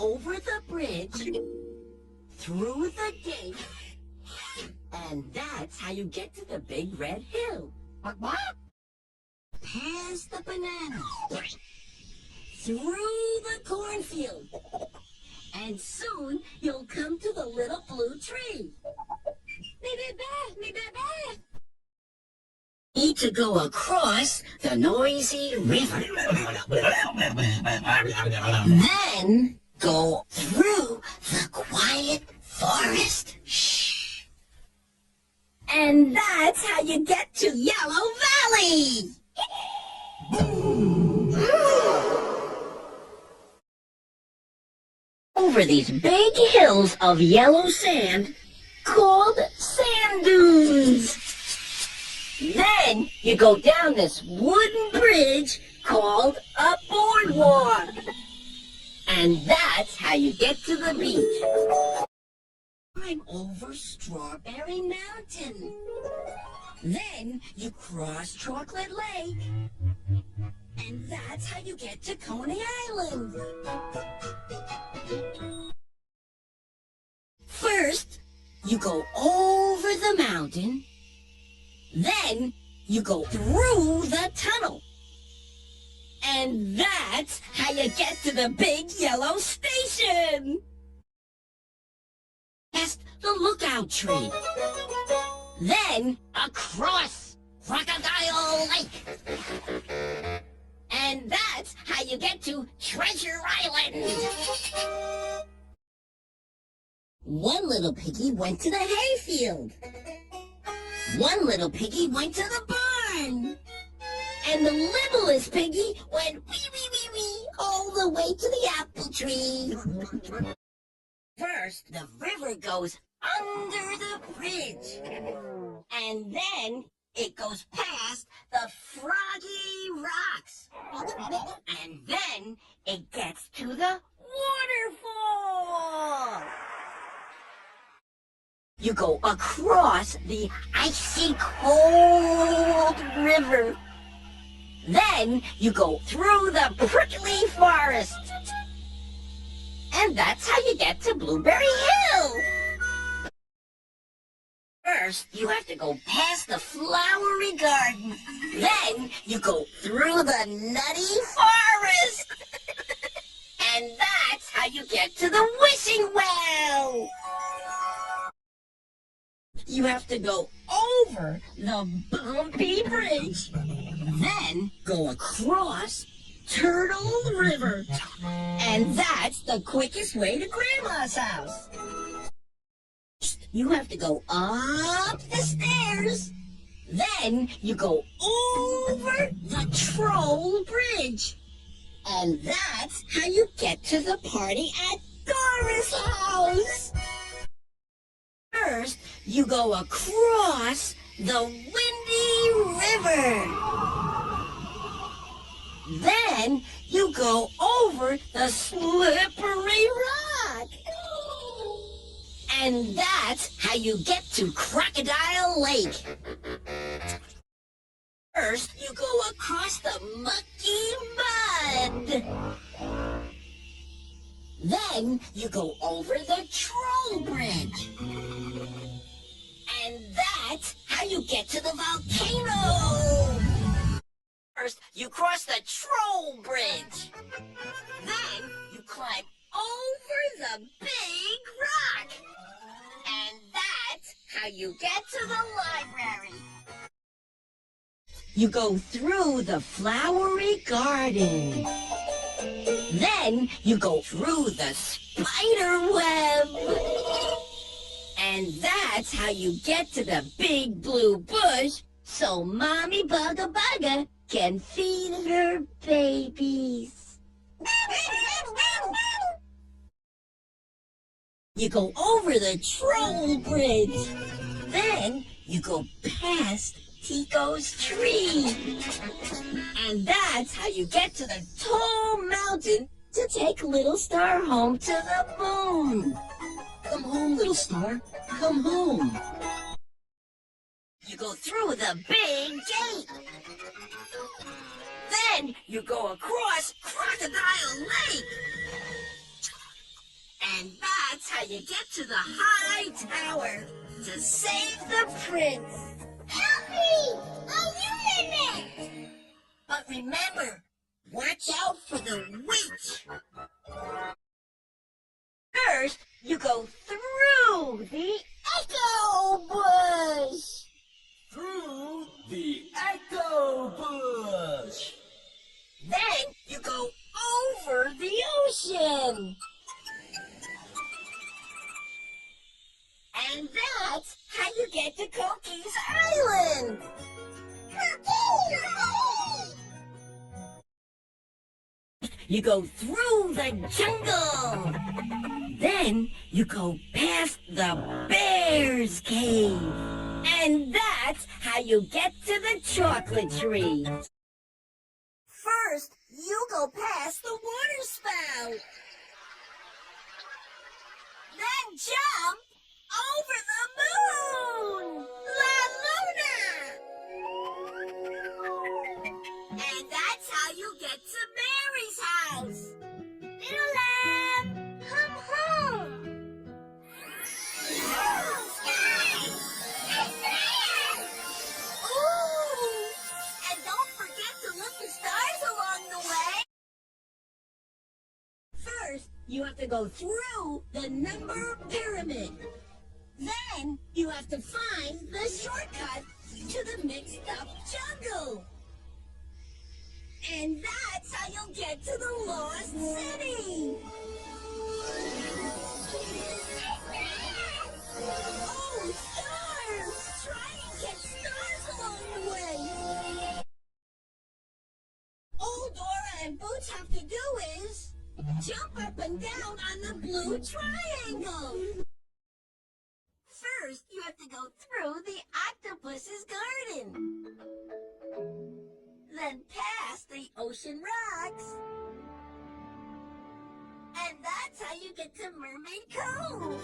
over the bridge, through the gate, and that's how you get to the big red hill. What? Past the bananas, through the cornfield, and soon you'll come to the little blue tree. Me baby. Need to go across the noisy river. Then go through the quiet forest. Shh. And that's how you get to Yellow Valley. Over these big hills of yellow sand called sand dunes. Then you go down this wooden bridge called a boardwalk. And that's how you get to the beach. Climb over Strawberry Mountain. Then you cross Chocolate Lake. And that's how you get to Coney Island. First, you go over the mountain. Then you go through the tunnel. And that's how you get to the big yellow station. Past the lookout tree. Then across Crocodile Lake. And that's how you get to Treasure Island. One little piggy went to the hayfield. One little piggy went to the barn. And the littlest piggy went wee all the way to the apple tree. First, the river goes under the bridge. And then it goes past the froggy rocks. And then it gets to the waterfall. You go across the icy cold river. Then you go through the prickly forest. And that's how you get to Blueberry Hill. First, you have to go past the flowery garden. Then you go through the nutty forest. And that's how you get to the wishing well. You have to go over the bumpy bridge. Then go across Turtle River. And that's the quickest way to Grandma's house. You have to go up the stairs. Then you go over the Troll Bridge. And that's how you get to the party at Dora's house. First, you go across the windy river. Then you go over the slippery rock. And that's how you get to Crocodile Lake. First, you go across the mucky mud. Then you go over the Troll Bridge. And that's how you get to the volcano. First, you cross the Troll Bridge. Then you climb over the big rock. And that's how you get to the library. You go through the flowery garden. Then you go through the spider web. And that's how you get to the big blue bush so Mommy Bugga Bugga can feed her babies. You go over the Troll Bridge. Then you go past Tico's tree. And that's how you get to the tall mountain to take Little Star home to the moon. Come home, Little Star. Come home. You go through the big gate. Then you go across Crocodile Lake. how you get to the high tower to save the prince. Help me! I'll ruin it! But remember, watch out for the witch. First, you go through the echo bush. Through the echo bush. Then you go over the ocean. And that's how you get to Cookie's Island. Cookies! You go through the jungle. Then you go past the bear's cave. And that's how you get to the chocolate tree. First, you go past the water spout. Then jump over the moon. La Luna! And that's how you get to Mary's house. Little lamb, come home! Ooh! And don't forget to look for stars along the way. First, you have to go through the number pyramid. Then, you have to find the shortcut to the mixed-up jungle. And that's how you'll get to the Lost City. Oh, stars! Try and get stars along the way. All Dora and Boots have to do is jump up and down on the blue triangle. First, you have to go through the octopus's garden. Then past the ocean rocks. And that's how you get to Mermaid Cove.